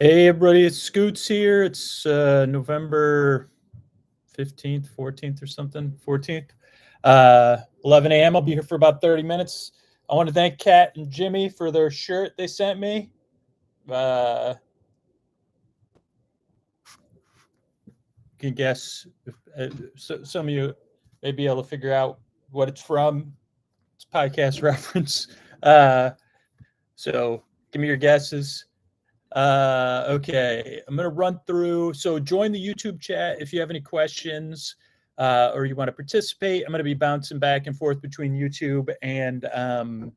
Hey everybody, it's Scoots here. It's November 15th, 14th or something, 14th. 11 a.m. I'll be here for about 30 minutes. I want to thank Kat and Jimmy for their shirt they sent me. Uh, you can guess if some of you may be able to figure out what it's from. It's podcast reference. Uh, so give me your guesses. Okay, I'm going to run through. So join the YouTube chat if you have any questions or you want to participate. I'm going to be bouncing back and forth between YouTube and the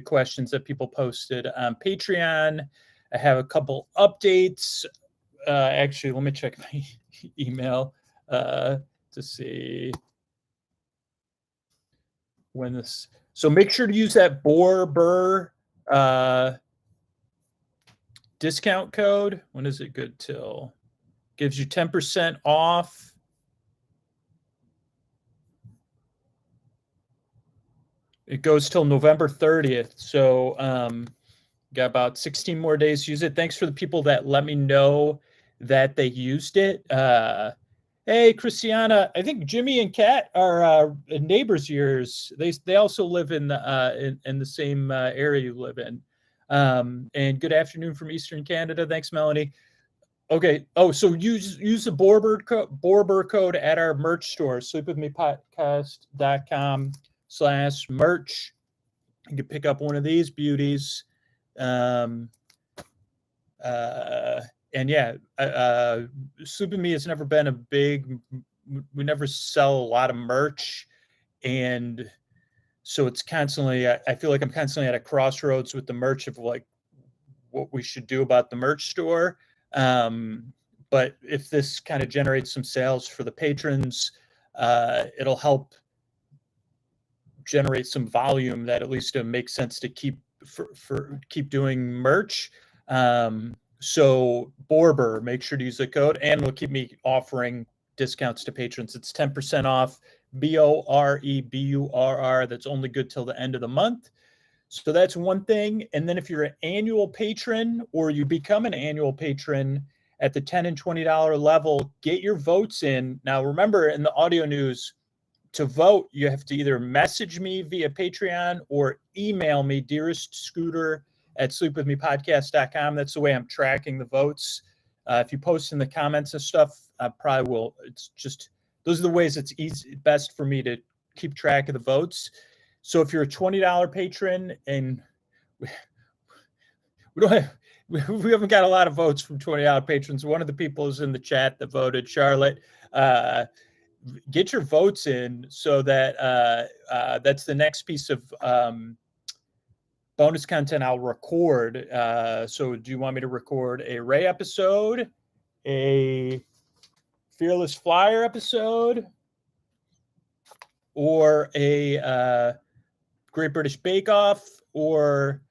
questions that people posted on Patreon. I have a couple updates. Actually, let me check my email to see when this. So make sure to use that BORBUR discount code. When is it good till? Gives you 10% off. It goes till November 30th. So got about 16 more days to use it. Thanks for the people that let me know that they used it. Hey, Christiana, I think Jimmy and Kat are neighbors of yours. They also live in the same area you live in. And good afternoon from Eastern Canada. Thanks, Melanie. Okay. Oh, so use the BORBUR code at our merch store, sleepwithmepodcast.com/merch. You can pick up one of these beauties. Um, and yeah, Sleep With Me has never been a big, we never sell a lot of merch. And so it's constantly, I feel like I'm constantly at a crossroads with the merch of like what we should do about the merch store. But if this kind of generates some sales for the patrons, it'll help generate some volume that at least makes sense to keep keep doing merch. So BORBUR, make sure to use the code, and it'll keep me offering discounts to patrons. It's 10% off. BOREBURR. That's only good till the end of the month. So that's one thing. And then if you're an annual patron or you become an annual patron at the $10 and $20 level, get your votes in. Now, remember in the audio news, to vote, you have to either message me via Patreon or email me, dearest.scooter@sleepwithmepodcast.com. That's the way I'm tracking the votes. If you post in the comments and stuff, I probably will. It's just, those are the ways it's best for me to keep track of the votes. So if you're a $20 patron and we don't have, we haven't got a lot of votes from $20 patrons. One of the people is in the chat that voted, Charlotte. Get your votes in so that that's the next piece of bonus content I'll record. So do you want me to record a Ray episode, a Fearless Flyer episode, or a Great British Bake Off, or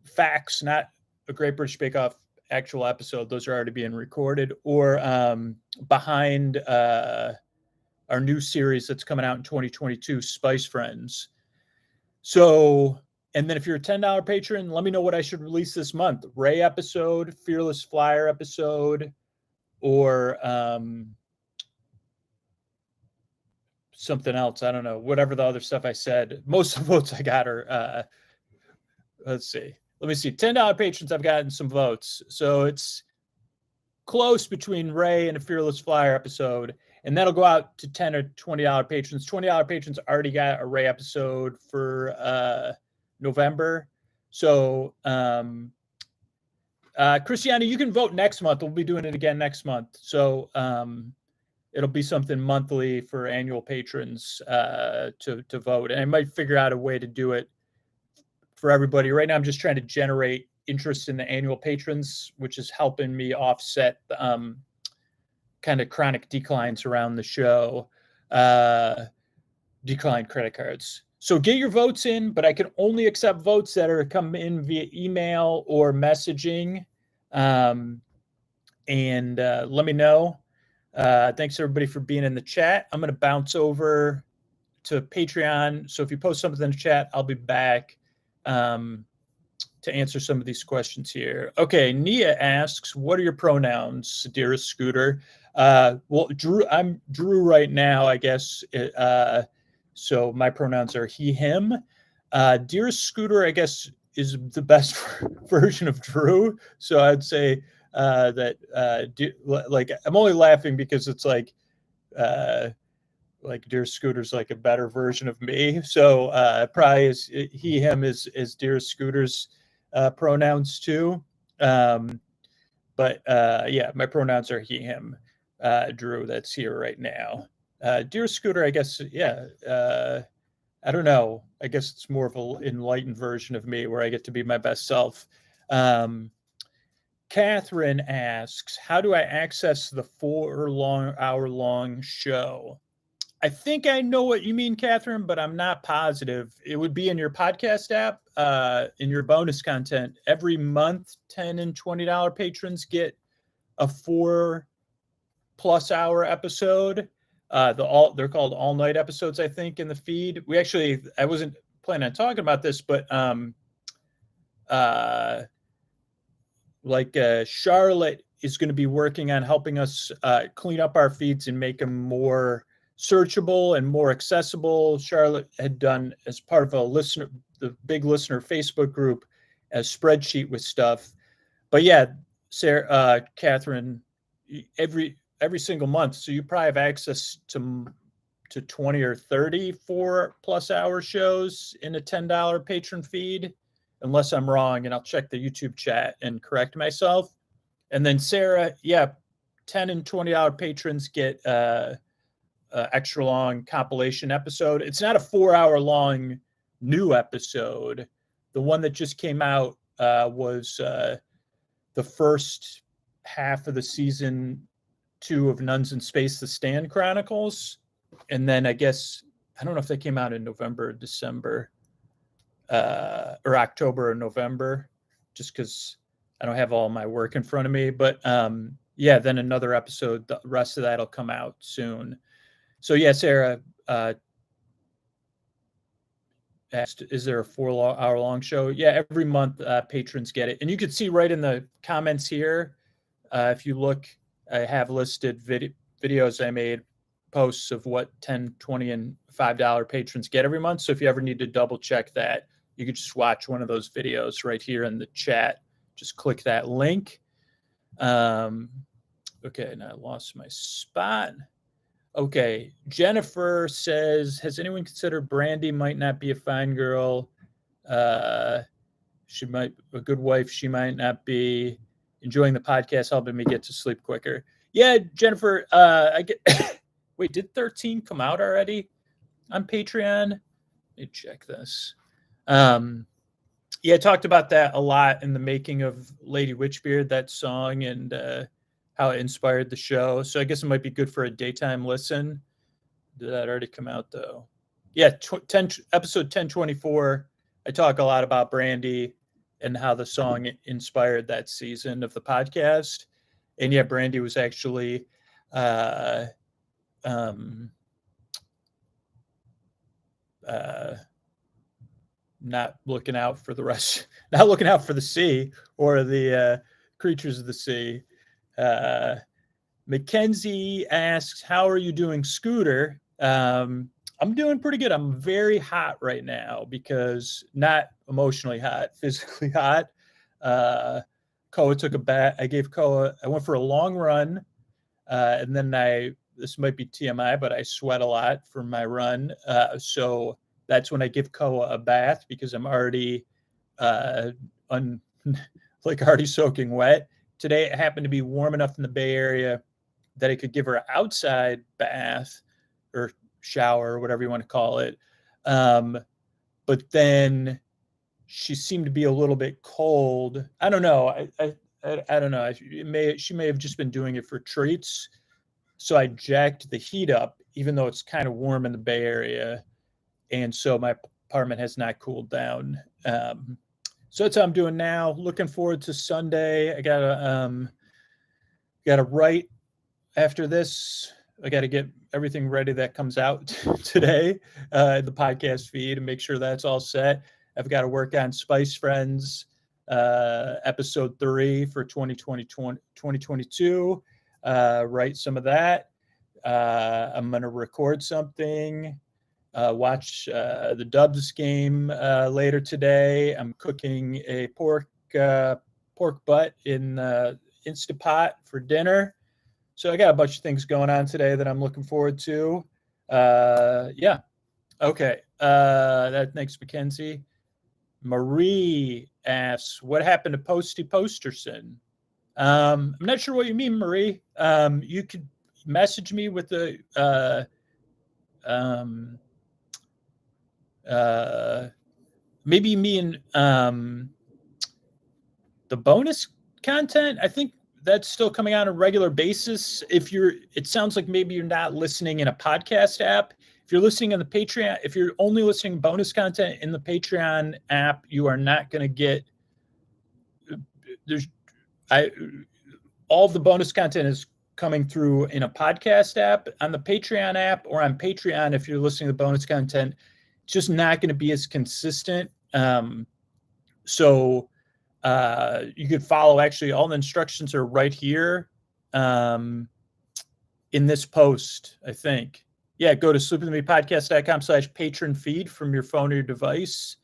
facts, not a Great British Bake Off actual episode? Those are already being recorded. Or behind our new series that's coming out in 2022, Spice Friends. So, and then if you're a $10 patron, let me know what I should release this month. Ray episode, Fearless Flyer episode, or something else. I don't know. Whatever the other stuff I said. Most of the votes I got are, let's see. Let me see. $10 patrons, I've gotten some votes. So it's close between Ray and a Fearless Flyer episode. And that'll go out to $10 or $20 patrons. $20 patrons already got a Ray episode for November. So, Christiana, you can vote next month. We'll be doing it again next month. So it'll be something monthly for annual patrons to vote. And I might figure out a way to do it for everybody. Right now, I'm just trying to generate interest in the annual patrons, which is helping me offset kind of chronic declines around the show, declined credit cards. So get your votes in, but I can only accept votes that are come in via email or messaging. And let me know. Thanks everybody for being in the chat. I'm going to bounce over to Patreon. So if you post something in the chat, I'll be back. to answer some of these questions here. Okay, Nia asks, what are your pronouns, dearest Scooter? Well, Drew, I'm Drew right now, I guess. So my pronouns are he, him. Dearest Scooter, I guess, is the best version of Drew. So I'd say like, I'm only laughing because it's like Dear Scooter's like a better version of me. So probably is he, him is Dear Scooter's pronouns too. But yeah, my pronouns are he, him, Drew, that's here right now. Dear Scooter, I guess, yeah. I don't know. I guess it's more of an enlightened version of me where I get to be my best self. Catherine asks, how do I access the 4-hour-long show? I think I know what you mean, Catherine, but I'm not positive. It would be in your podcast app, in your bonus content. Every month, $10 and $20 patrons get a 4+ hour episode. They're called all night episodes, I think, in the feed. I wasn't planning on talking about this, but Charlotte is going to be working on helping us clean up our feeds and make them more searchable and more accessible. Charlotte had done, as part of the big listener Facebook group, a spreadsheet with stuff. But yeah, Sarah, Catherine, every single month, so you probably have access to 20 or 30 4+ hour shows in a $10 patron feed, unless I'm wrong, and I'll check the YouTube chat and correct myself. And then Sarah, yeah, $10 and $20 patrons get extra long compilation episode. It's not a 4-hour long new episode. The one that just came out was the first half of the season 2 of Nuns in Space, The Stand Chronicles. And then I guess, I don't know if they came out in November or December, or October or November, just because I don't have all my work in front of me. But yeah, then another episode, the rest of that will come out soon. So yeah, Sarah asked, is there a 4-hour long show? Yeah, every month patrons get it. And you can see right in the comments here, if you look, I have listed videos I made, posts of what $10, $20, and $5 patrons get every month. So if you ever need to double check that, you could just watch one of those videos right here in the chat. Just click that link. Okay, now I lost my spot. Okay, Jennifer says, has anyone considered Brandy might not be a fine girl? She might a good wife. She might not be enjoying the podcast, helping me get to sleep quicker. Yeah, Jennifer, I get. Wait, did 13 come out already on Patreon? Let me check this. Yeah, I talked about that a lot in the making of Lady Witchbeard, that song, and how it inspired the show. So I guess it might be good for a daytime listen. Did that already come out, though? Yeah, episode 1024, I talk a lot about Brandy and how the song inspired that season of the podcast. And yeah, Brandy was actually not looking out for the rest, not looking out for the sea or the creatures of the sea. Mackenzie asks, how are you doing, Scooter? I'm doing pretty good. I'm very hot right now, because not emotionally hot, physically hot. Koa took a bath. I went for a long run. And then this might be TMI, but I sweat a lot from my run. So that's when I give Koa a bath, because I'm already already soaking wet. Today it happened to be warm enough in the Bay Area that I could give her an outside bath or shower, or whatever you want to call it. But then she seemed to be a little bit cold. I don't know. I don't know. She may have just been doing it for treats. So I jacked the heat up, even though it's kind of warm in the Bay Area. And so my apartment has not cooled down. So that's how I'm doing now. Looking forward to Sunday. I gotta write after this. I got to get everything ready that comes out today, the podcast feed, and make sure that's all set. I've got to work on Spice Friends. episode 3 for 2022. Write some of that. I'm going to record something, watch the Dubs game later today. I'm cooking a pork butt in Instapot for dinner. So I got a bunch of things going on today that I'm looking forward to. Yeah. Okay. Thanks, Mackenzie. Marie asks, what happened to Posty Posterson? I'm not sure what you mean, Marie. You could message me with the maybe me and the bonus content. I think that's still coming out on a regular basis. It sounds like maybe you're not listening in a podcast app. If you're listening on the Patreon, if you're only listening bonus content in the Patreon app, you are not going to get. All of the bonus content is coming through in a podcast app. On the Patreon app or on Patreon, if you're listening to bonus content, it's just not going to be as consistent. So you could follow, actually, all the instructions are right here in this post, I think. Yeah, go to sleepwithmepodcast.com/patron feed from your phone or your device,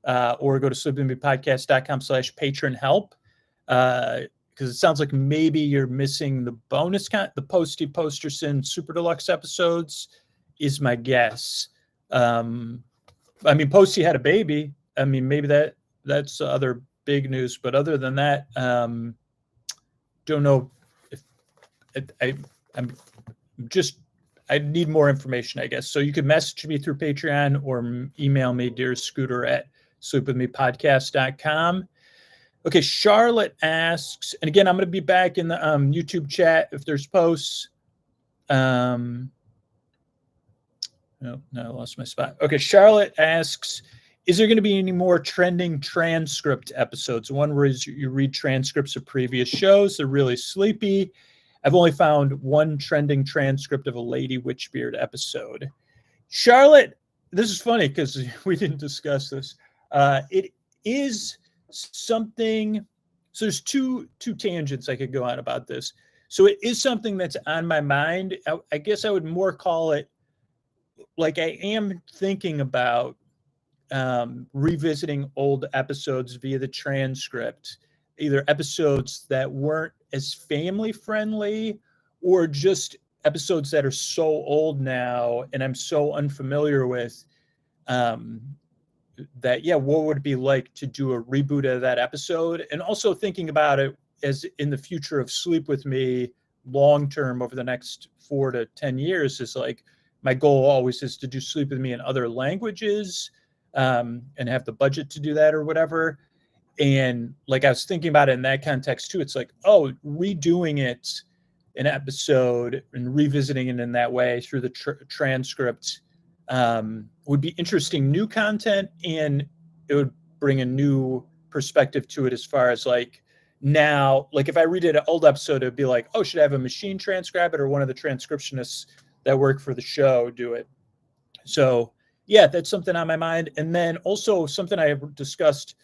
or go to sleepwithmepodcast.com/patron help. Because it sounds like maybe you're missing the bonus the Posty Posterson Super Deluxe episodes is my guess. I mean, Posty had a baby. I mean, maybe that's other big news, but other than that, don't know if I need more information, I guess. So you can message me through Patreon or email me, dearscooter@sleepwithmepodcast.com. Okay, Charlotte asks, and again, I'm going to be back in the YouTube chat if there's posts. No, I lost my spot. Okay, Charlotte asks, is there going to be any more trending transcript episodes? One where you read transcripts of previous shows. They're really sleepy. I've only found one trending transcript of a Lady Witchbeard episode. Charlotte, this is funny because we didn't discuss this. It is something. So there's two tangents I could go on about this. So it is something that's on my mind. I guess I would more call it, like, I am thinking about revisiting old episodes via the transcript, either episodes that weren't as family friendly or just episodes that are so old now and I'm so unfamiliar with that, yeah, what would it be like to do a reboot of that episode? And also thinking about it as in the future of Sleep With Me long term over the next 4 to 10 years is like, my goal always is to do Sleep With Me in other languages and have the budget to do that or whatever. And like, I was thinking about it in that context too. It's like, oh, redoing it an episode and revisiting it in that way through the transcript would be interesting new content, and it would bring a new perspective to it as far as like, now, like if I read it an old episode, it'd be like, oh, should I have a machine transcribe it or one of the transcriptionists that work for the show do it? So yeah, that's something on my mind. And then also something I have discussed,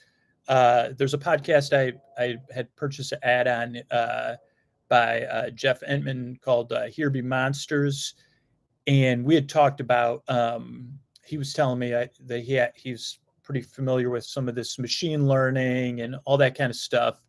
there's a podcast I had purchased an ad on by Jeff Entman called Here Be Monsters. And we had talked about, he was telling me that he's pretty familiar with some of this machine learning and all that kind of stuff.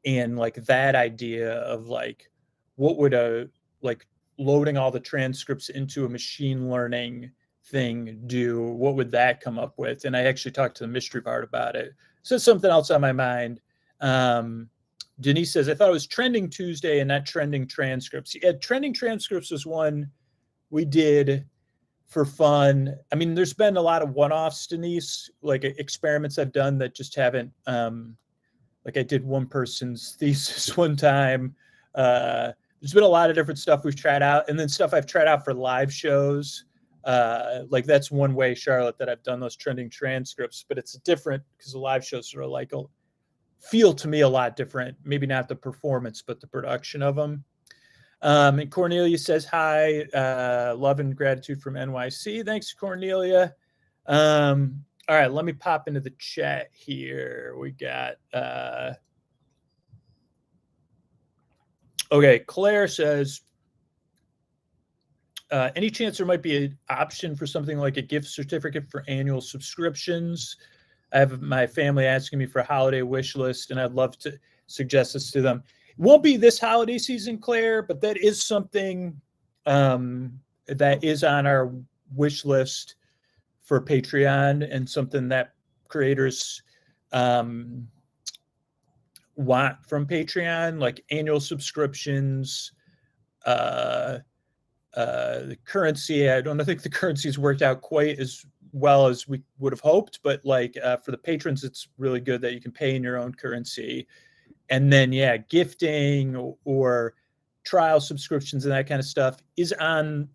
And like that idea of like, what would like loading all the transcripts into a machine learning thing do? What would that come up with? And I actually talked to the mystery part about it. So something else on my mind. Denise says, I thought it was Trending Tuesday and not Trending Transcripts. Yeah, Trending Transcripts was one we did for fun. I mean, there's been a lot of one-offs, Denise, like experiments I've done that just haven't, like I did one person's thesis one time. There's been a lot of different stuff we've tried out, and then stuff I've tried out for live shows. Like that's one way, Charlotte, that I've done those trending transcripts, but it's different because the live shows are like feel to me a lot different. Maybe not the performance, but the production of them. And Cornelia says, hi, love and gratitude from NYC. Thanks, Cornelia. All right, let me pop into the chat here. We got okay, Claire says, any chance there might be an option for something like a gift certificate for annual subscriptions? I have my family asking me for a holiday wish list, and I'd love to suggest this to them. It won't be this holiday season, Claire, but that is something that is on our wish list for Patreon, and something that creators want from Patreon, like annual subscriptions, the currency. I don't think the currency's worked out quite as well as we would have hoped, but like for the patrons, it's really good that you can pay in your own currency. And then, yeah, gifting or trial subscriptions and that kind of stuff is on,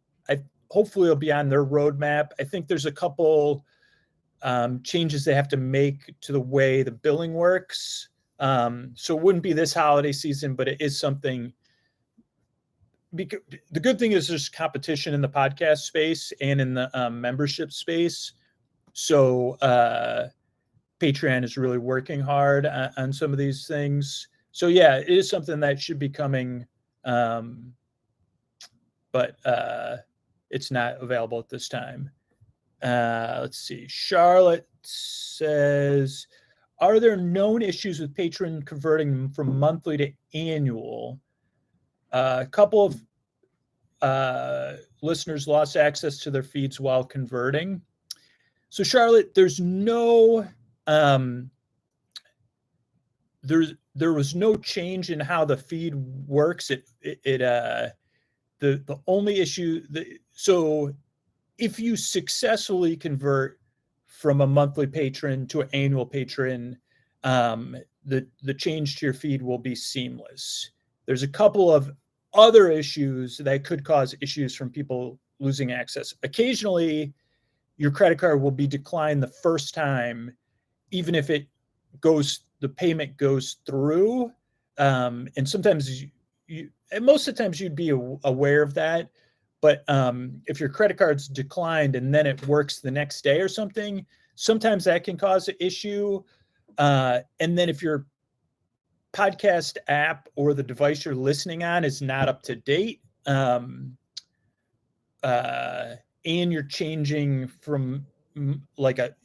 hopefully it'll be on their roadmap. I think there's a couple changes they have to make to the way the billing works. So it wouldn't be this holiday season, but it is something. Because the good thing is there's competition in the podcast space and in the membership space. So Patreon is really working hard on some of these things. So yeah, it is something that should be coming, but it's not available at this time. Let's see. Charlotte says, are there known issues with Patreon converting from monthly to annual? A couple of listeners lost access to their feeds while converting. So Charlotte, there's no there was no change in how the feed works. The only issue so if you successfully convert from a monthly patron to an annual patron, the change to your feed will be seamless. There's a couple of other issues that could cause issues from people losing access. Occasionally, your credit card will be declined the first time, even if the payment goes through. And sometimes and most of the times you'd be aware of that. But if your credit card's declined and then it works the next day or something, sometimes that can cause an issue. And then if your podcast app or the device you're listening on is not up to date, and you're changing from and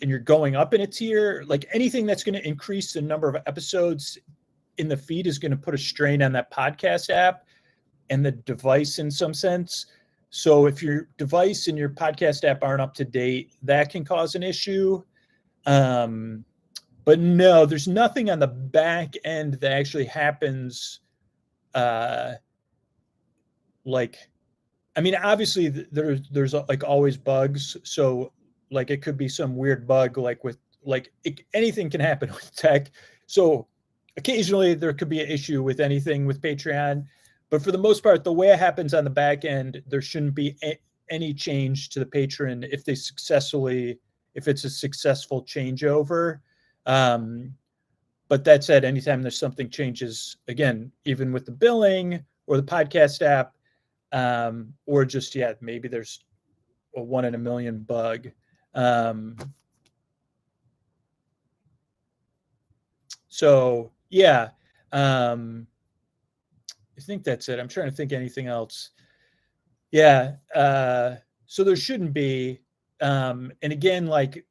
you're going up in a tier, like anything that's going to increase the number of episodes in the feed is going to put a strain on that podcast app and the device in some sense. So if your device and your podcast app aren't up to date, that can cause an issue. But no, there's nothing on the back end that actually happens. Obviously there's like always bugs. So like it could be some weird bug, anything can happen with tech. So occasionally there could be an issue with anything with Patreon, but for the most part, the way it happens on the back end, there shouldn't be any change to the patron if it's a successful changeover. But that said, anytime there's something changes, again, even with the billing or the podcast app, or just, maybe there's a 1 in a million bug. So yeah, I think that's it. I'm trying to think anything else. Yeah. So there shouldn't be, and again, like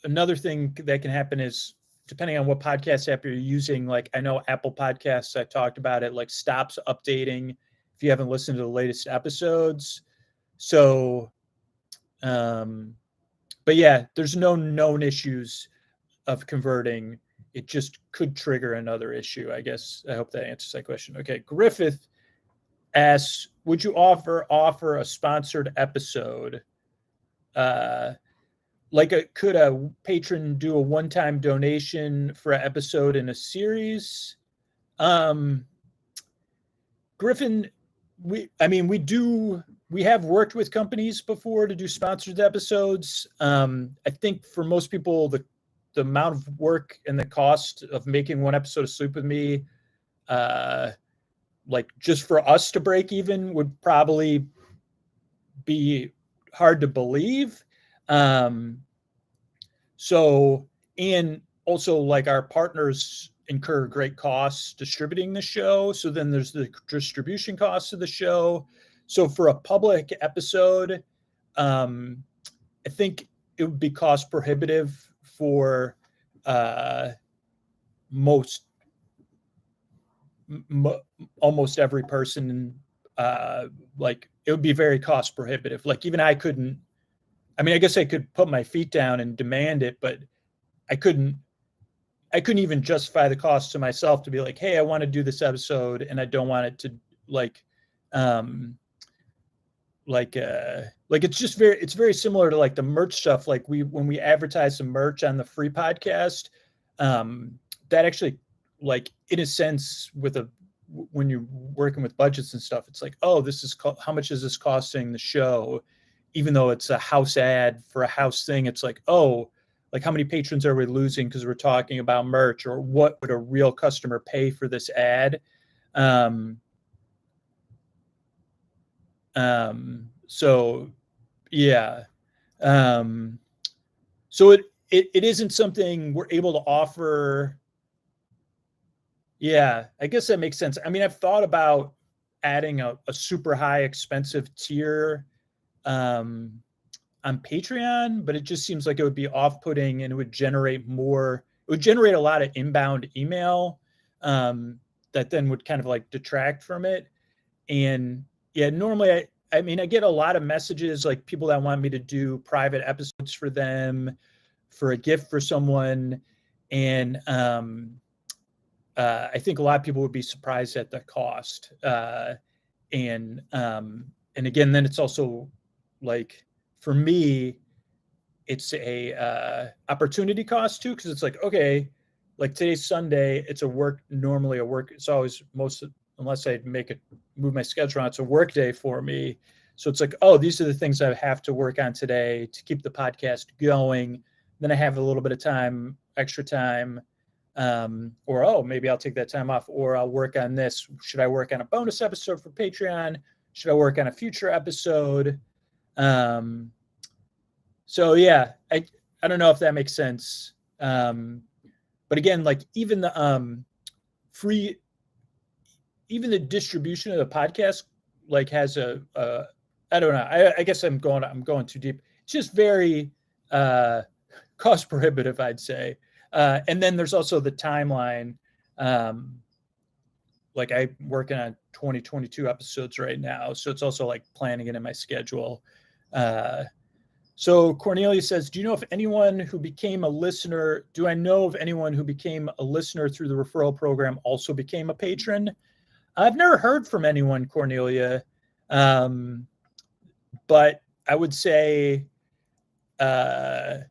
another thing that can happen is depending on what podcast app you're using, like I know Apple Podcasts, I talked about it, like stops updating if you haven't listened to the latest episodes. So, but yeah, there's no known issues of converting. It just could trigger another issue, I guess. I hope that answers that question. Okay, Griffith asks, would you offer a sponsored episode? Could a patron do a one-time donation for an episode in a series? Griffin, we have worked with companies before to do sponsored episodes. I think for most people, the amount of work and the cost of making one episode of Sleep With Me, just for us to break even would probably be hard to believe. So, and also like our partners incur great costs distributing the show. So then there's the distribution costs of the show. So for a public episode, I think it would be cost prohibitive for most almost every person. Like it would be very cost prohibitive. Like even I couldn't. I mean, I guess I could put my feet down and demand it, but I couldn't even justify the cost to myself to be like, hey, I want to do this episode and I don't want it to like it's very similar to like the merch stuff. Like when we advertise some merch on the free podcast, that actually, like in a sense, when you're working with budgets and stuff, it's like, oh, this is how much is this costing the show? Even though it's a house ad for a house thing, it's like, oh, like how many patrons are we losing because we're talking about merch, or what would a real customer pay for this ad? So yeah. So it isn't something we're able to offer. Yeah, I guess that makes sense. I mean, I've thought about adding a super high expensive tier on Patreon, but it just seems like it would be off-putting and it would generate a lot of inbound email that then would kind of like detract from it. And yeah, normally I mean, I get a lot of messages like people that want me to do private episodes for them, for a gift for someone. And I think a lot of people would be surprised at the cost. And again, then it's also like, for me, it's a opportunity cost too, because it's like, okay, like today's Sunday, it's always unless I move my schedule around, it's a work day for me. So it's like, oh, these are the things I have to work on today to keep the podcast going. Then I have a little bit of time, extra time, or, oh, maybe I'll take that time off, or I'll work on this. Should I work on a bonus episode for Patreon? Should I work on a future episode? So yeah, I don't know if that makes sense. But again, like even the even the distribution of the podcast like has I don't know. I guess I'm going too deep. It's just very cost prohibitive, I'd say. And then there's also the timeline. Like I'm working on 2022 episodes right now, so it's also like planning it in my schedule. So Cornelia says, do I know of anyone who became a listener through the referral program also became a patron? I've never heard from anyone, Cornelia. But I would say that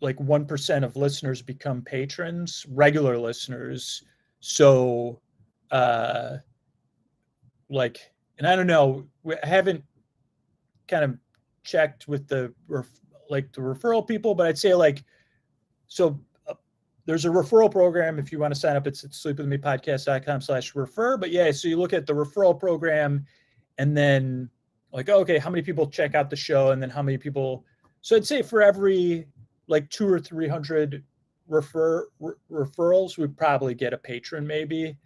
like 1% of listeners become patrons, regular listeners. So like, and I don't know, I haven't kind of checked with the referral people, but I'd say like, so there's a referral program. If you want to sign up, it's at sleepwithmepodcast.com/refer. But yeah, so you look at the referral program and then like, okay, how many people check out the show? And then how many people, so I'd say for every like 200 or 300 referrals, we'd probably get a patron, maybe.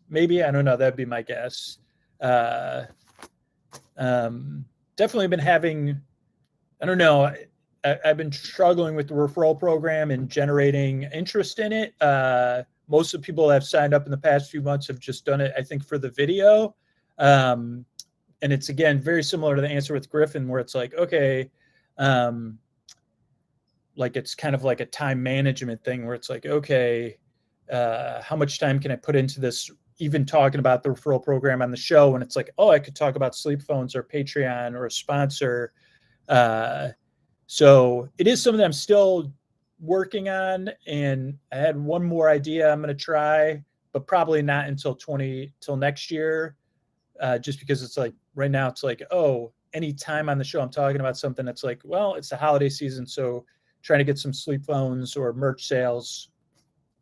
Maybe, I don't know, that'd be my guess. Definitely been having, I don't know, I've been struggling with the referral program and generating interest in it. Most of the people that have signed up in the past few months have just done it, I think, for the video. And it's, again, very similar to the answer with Griffin, where it's like, okay, like it's kind of like a time management thing where it's like, okay, how much time can I put into this, even talking about the referral program on the show? And it's like, oh, I could talk about Sleep Phones or Patreon or a sponsor. So it is something I'm still working on, and I had one more idea I'm going to try, but probably not until next year, just because it's like right now it's like, oh, any time on the show I'm talking about something that's like, well, it's the holiday season, so trying to get some Sleep Phones or merch sales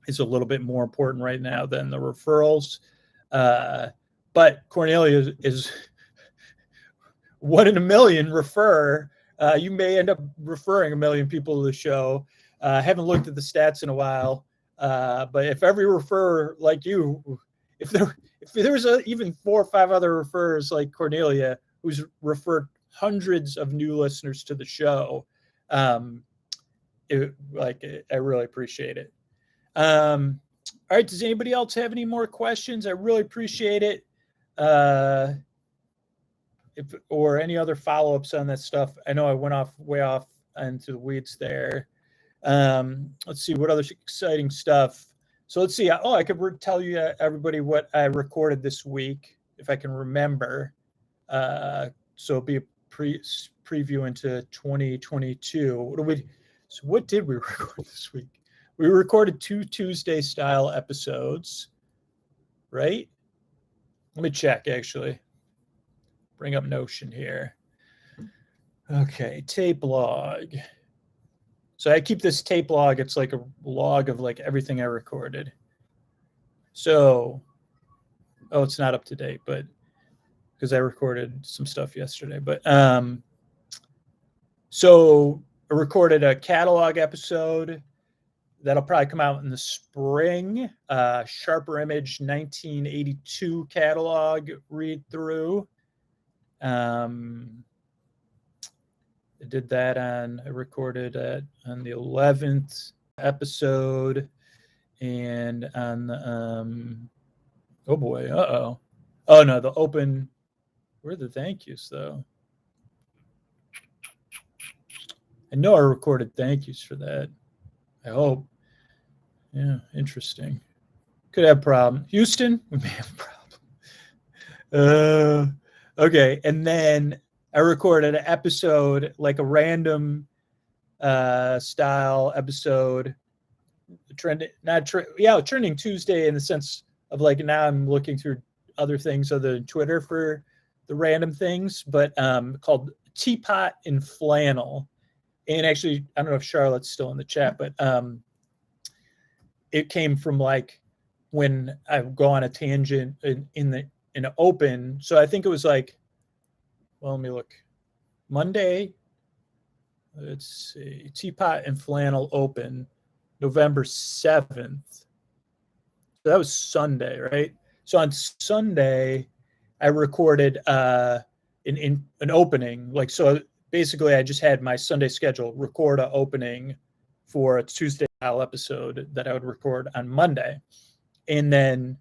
is a little bit more important right now than the referrals. But Cornelia is 1 in a million refer. You may end up referring 1 million people to the show. I haven't looked at the stats in a while, but if every referrer like you, if there's even 4 or 5 other referrers like Cornelia, who's referred hundreds of new listeners to the show, I really appreciate it. All right, does anybody else have any more questions? I really appreciate it. Or any other follow-ups on that stuff. I know I went way off into the weeds there. Let's see what other exciting stuff. So let's see. I could tell you everybody what I recorded this week if I can remember. So it'll be a preview into 2022. What did we record this week? We recorded 2 Tuesday style episodes, right? Let me check actually. Bring up Notion here. Okay, tape log. So I keep this tape log. It's like a log of like everything I recorded. So, it's not up to date, but because I recorded some stuff yesterday. But so I recorded a catalog episode that'll probably come out in the spring. Sharper Image 1982 catalog read through. I did that I recorded it on the 11th episode, and on the, the open, where are the thank yous though? I know I recorded thank yous for that. I hope. Yeah, interesting. Could have a problem. Houston, we may have a problem. Okay, and then I recorded an episode, like a random style episode, trending Tuesday, in the sense of like now I'm looking through other things other than Twitter for the random things, but called Teapot and Flannel. And actually, I don't know if Charlotte's still in the chat, but it came from like when I go on a tangent in an open. So I think it was like, let me look. Monday, let's see, Teapot and Flannel open, November 7th. So that was Sunday, right? So on Sunday, I recorded an opening. Like, so basically I just had my Sunday schedule record an opening for a Tuesday episode that I would record on Monday. And then,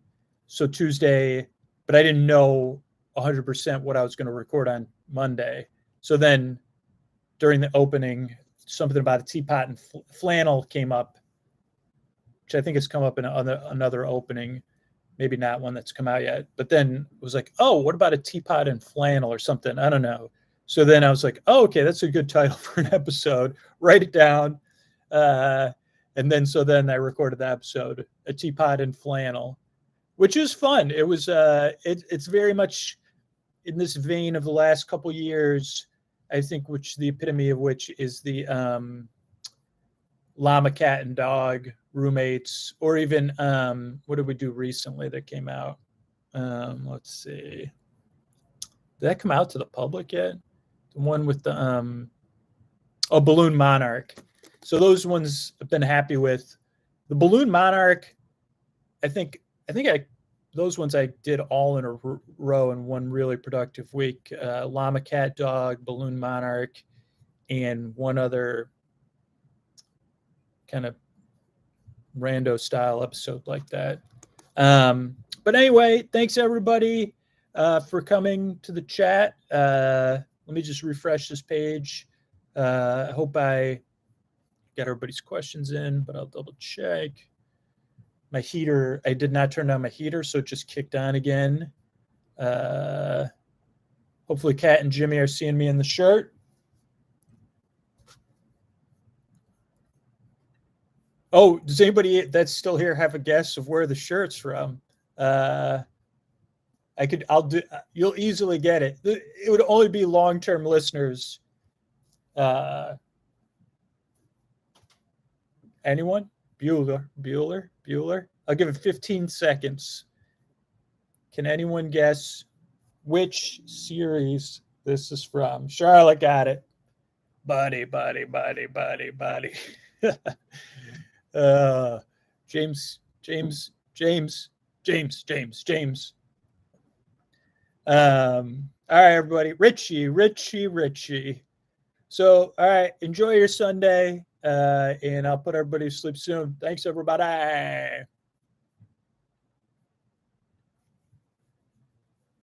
so Tuesday, but I didn't know 100% what I was going to record on Monday. So then during the opening, something about a teapot and flannel came up, which I think has come up in another opening, maybe not one that's come out yet. But then it was like, what about a teapot and flannel or something? I don't know. So then I was like, okay, that's a good title for an episode. Write it down. And then I recorded the episode, a teapot and flannel, which is fun. It was it's very much in this vein of the last couple years, I think, which the epitome of which is the llama, cat, and dog roommates, or even what did we do recently that came out? Let's see. Did that come out to the public yet? The one with the Balloon Monarch. So those ones I've been happy with. The Balloon Monarch, I think those ones I did all in a row in one really productive week. Llama, cat, dog, Balloon Monarch, and one other kind of rando style episode like that. But anyway, thanks everybody for coming to the chat. Let me just refresh this page. I hope I got everybody's questions in, but I'll double check. My heater, I did not turn on my heater, so it just kicked on again. Hopefully Kat and Jimmy are seeing me in the shirt. Oh, does anybody that's still here have a guess of where the shirt's from? You'll easily get it. It would only be long-term listeners. Anyone? Bueller. I'll give it 15 seconds. Can anyone guess which series this is from? Charlotte got it. buddy. James. All right, everybody. Richie. So, all right, enjoy your Sunday, and I'll put everybody to sleep soon. Thanks, everybody.